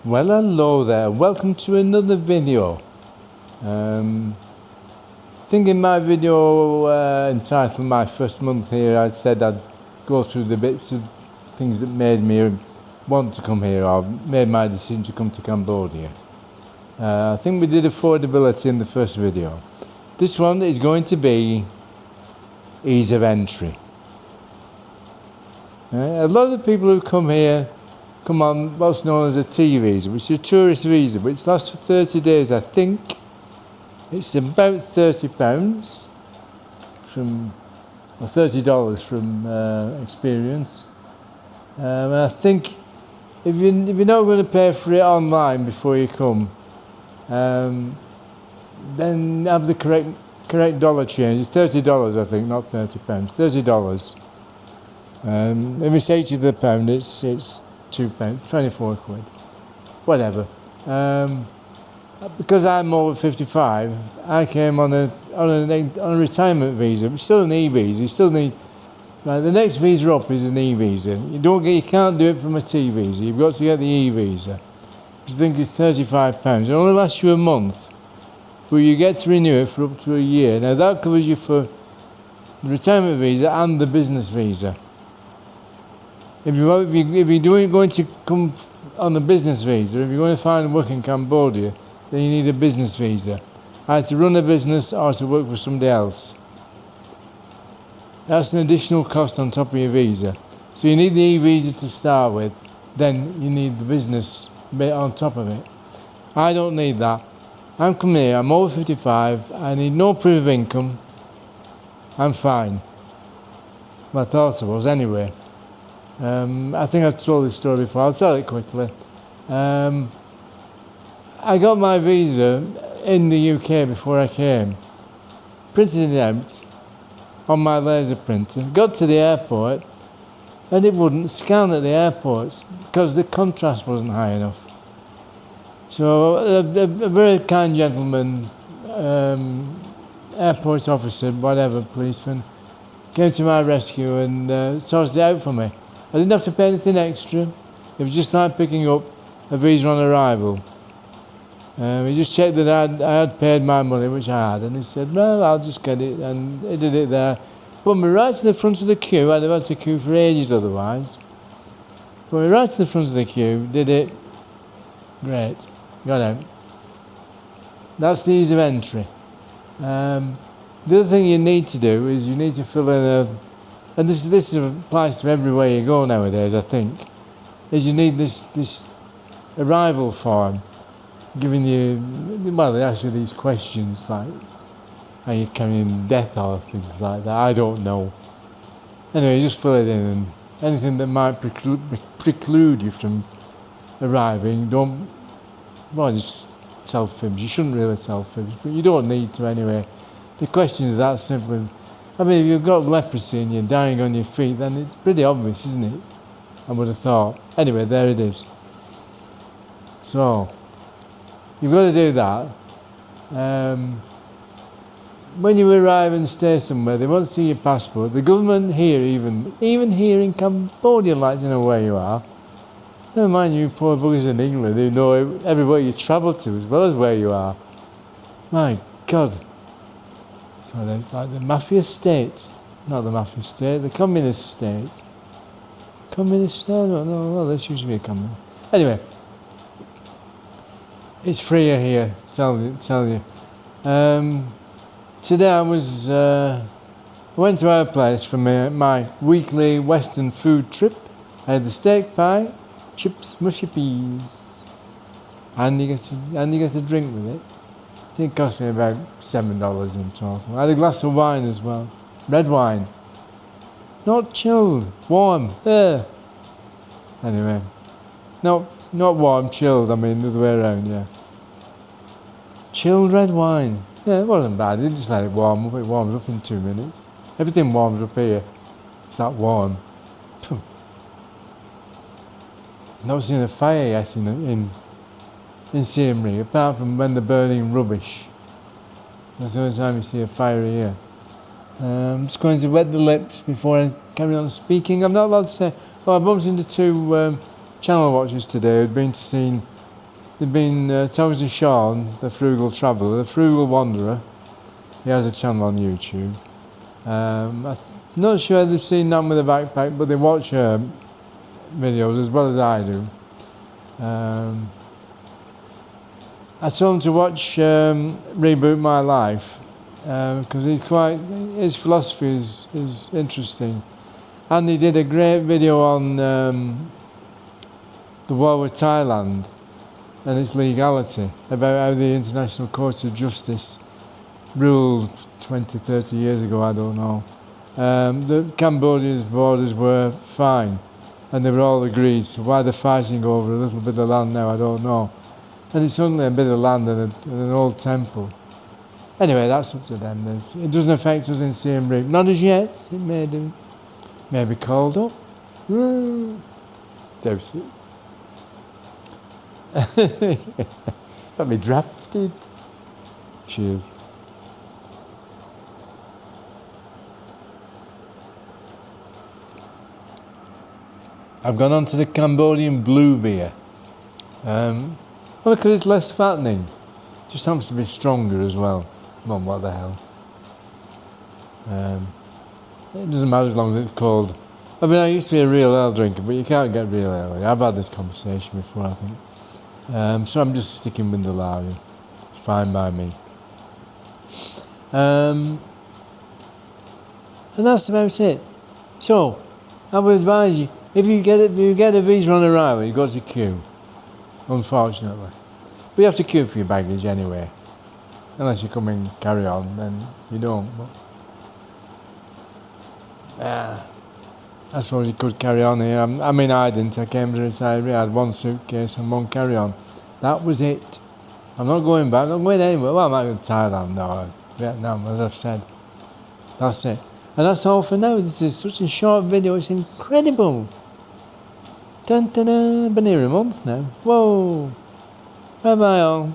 Well, hello there, welcome to another video. I think in my video entitled My First Month Here, I said I'd go through the bits of things that made me want to come here or made my decision to come to Cambodia. I think we did affordability in the first video. This one is going to be ease of entry. A lot of people who come here come on what's known as a T visa, which is a tourist visa, which lasts for 30 days, I think. It's about £30 from, or $30 from experience. I think if you're not going to pay for it online before you come, then have the correct dollar change. It's $30, I think, not £30. $30. If it's 80 to the pound, it's £2, 24 quid, whatever. Because I'm over 55, I came on a retirement visa, but still an E-visa. You still need, the next visa up is an E-visa. You can't do it from a T visa. You've got to get the E-visa, which I think is £35. It only lasts you a month, but you get to renew it for up to a year. Now that covers you for the retirement visa and the business visa. If you're going to come on a business visa, if you're going to find work in Cambodia, then you need a business visa, either to run a business or to work for somebody else. That's an additional cost on top of your visa. So you need the E-visa to start with, then you need the business bit on top of it. I don't need that. I'm coming here, I'm over 55, I need no proof of income, I'm fine. My thoughts was anyway. I think I've told this story before, I'll tell it quickly. I got my visa in the UK before I came, printed it out on my laser printer, got to the airport, and it wouldn't scan at the airports because the contrast wasn't high enough. So a very kind gentleman, airport officer, whatever, policeman, came to my rescue and sorted it out for me. I didn't have to pay anything extra. It was just like picking up a visa on arrival. He just checked that I had paid my money, which I had, and he said, well, I'll just get it, and he did it there. Put me right to the front of the queue. I'd have had to queue for ages otherwise. Put me right to the front of the queue, did it, great, got out. That's the ease of entry. The other thing you need to do is you need to fill in and this applies to everywhere you go nowadays, I think, is you need this arrival form, giving you, well, they ask you these questions like, are you carrying death or things like that? I don't know. Anyway, you just fill it in, and anything that might preclude you from arriving, just tell fibs. You shouldn't really tell fibs, but you don't need to anyway. The question is that simple. I mean, if you've got leprosy and you're dying on your feet, then it's pretty obvious, isn't it? I would have thought. Anyway, there it is. So, you've got to do that. When you arrive and stay somewhere, they want to see your passport. The government here, even here in Cambodia, like to know where you are. Never mind you poor buggers in England who know everywhere you travel to as well as where you are. My God. So it's like the mafia state, not the mafia state, the communist state. Communist state? No, well, this used to be a communist. Anyway, it's freer here, tell you. Today I went to our place for my weekly Western food trip. I had the steak pie, chips, mushy peas, and you get a drink with it. I think it cost me about $7 in total. I had a glass of wine as well. Red wine. Not chilled, warm. Anyway. No, not warm, chilled, I mean the other way around, yeah. Chilled red wine. Yeah, it wasn't bad, it just let it warm up. It warms up in 2 minutes. Everything warms up here. It's that warm. Not seen a fire yet in Siem Reap, apart from when they're burning rubbish. That's the only time you see a fire here. I'm just going to wet the lips before I carry on speaking. I'm not allowed to say, well, I bumped into two channel watchers today who'd been to see they've been talking to Sean, the frugal traveller, the frugal wanderer. He has a channel on YouTube. I'm not sure they've seen that with a backpack, but they watch videos as well as I do. I told him to watch Reboot My Life because his philosophy is interesting. And he did a great video on the war with Thailand and its legality, about how the International Court of Justice ruled 20, 30 years ago, I don't know. The Cambodia's borders were fine and they were all agreed, so why they're fighting over a little bit of land now, I don't know. And it's only a bit of land and an old temple. Anyway, that's up to them. It doesn't affect us in Siem Reap. Not as yet, it may do. May be called up. There's it. Got me drafted. Cheers. I've gone on to the Cambodian blue beer. Well, because it's less fattening. Just happens to be stronger as well. Well, what the hell. It doesn't matter as long as it's cold. I mean, I used to be a real ale drinker, but you can't get real ale. I've had this conversation before, I think. So I'm just sticking with the lager. It's fine by me. And that's about it. So, I would advise you, if you get a visa on arrival, you go to queue. Unfortunately. But you have to queue for your baggage anyway. Unless you come in carry on, then you don't. But, I suppose you could carry on here. I mean, I didn't. I came to retiree. I had one suitcase and one carry on. That was it. I'm not going back. I'm not going anywhere. Well, I'm not going to Thailand or Vietnam, as I've said. That's it. And that's all for now. This is such a short video. It's incredible. Dun dun dun. I've been here a month now. Whoa. Bye bye all.